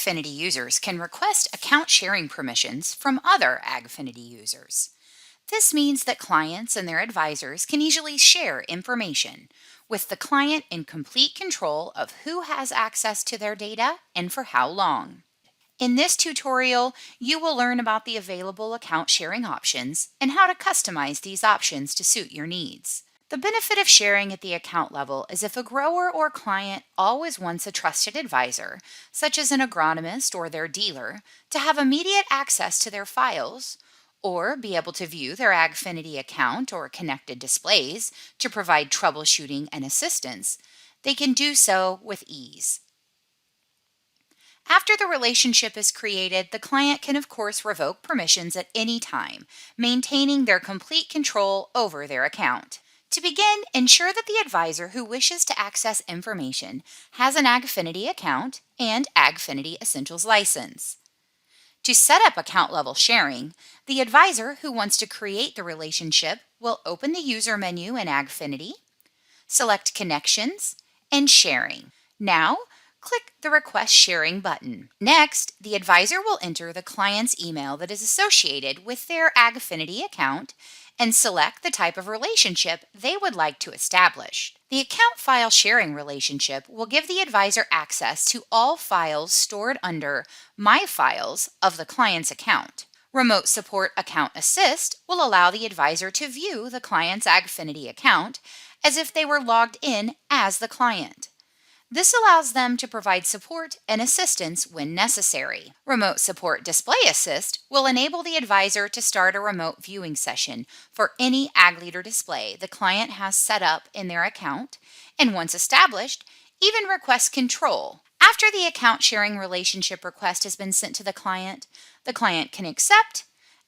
AgFiniti users can request account sharing permissions from other AgFiniti users. This means that clients and their advisors can easily share information, with the client in complete control of who has access to their data and for how long. In this tutorial, you will learn about the available account sharing options and how to customize these options to suit your needs. The benefit of sharing at the account level is if a grower or client always wants a trusted advisor, such as an agronomist or their dealer, to have immediate access to their files, or be able to view their AgFiniti account or connected displays to provide troubleshooting and assistance, they can do so with ease. After the relationship is created, the client can of course revoke permissions at any time, maintaining their complete control over their account. To begin, ensure that the advisor who wishes to access information has an AgFiniti account and AgFiniti Essentials license. To set up account level sharing, the advisor who wants to create the relationship will open the user menu in AgFiniti, select Connections and Sharing. Now, click the Request Sharing button. Next, the advisor will enter the client's email that is associated with their AgFiniti account and select the type of relationship they would like to establish. The account file sharing relationship will give the advisor access to all files stored under My Files of the client's account. Remote Support Account Assist will allow the advisor to view the client's AgFiniti account as if they were logged in as the client. This allows them to provide support and assistance when necessary. Remote Support Display Assist will enable the advisor to start a remote viewing session for any AgLeader display the client has set up in their account, and once established, even request control. After the account sharing relationship request has been sent to the client can accept,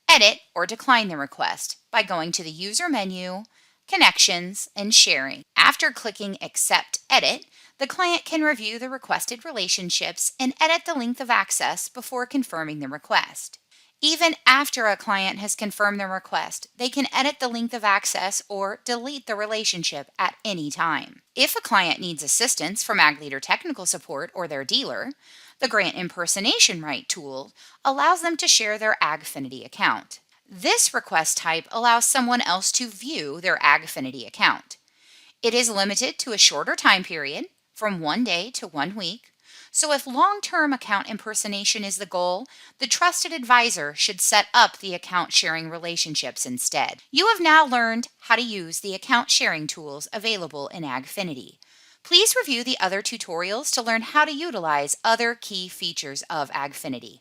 edit, or decline the request by going to the User menu, Connections, and Sharing. After clicking Accept Edit, the client can review the requested relationships and edit the length of access before confirming the request. Even after a client has confirmed the request, they can edit the length of access or delete the relationship at any time. If a client needs assistance from AgLeader technical support or their dealer, the Grant Impersonation Right tool allows them to share their AgFiniti account. This request type allows someone else to view their AgFiniti account. It is limited to a shorter time period, from 1 day to 1 week, so if long-term account impersonation is the goal, the trusted advisor should set up the account sharing relationships instead. You have now learned how to use the account sharing tools available in AgFiniti. Please review the other tutorials to learn how to utilize other key features of AgFiniti.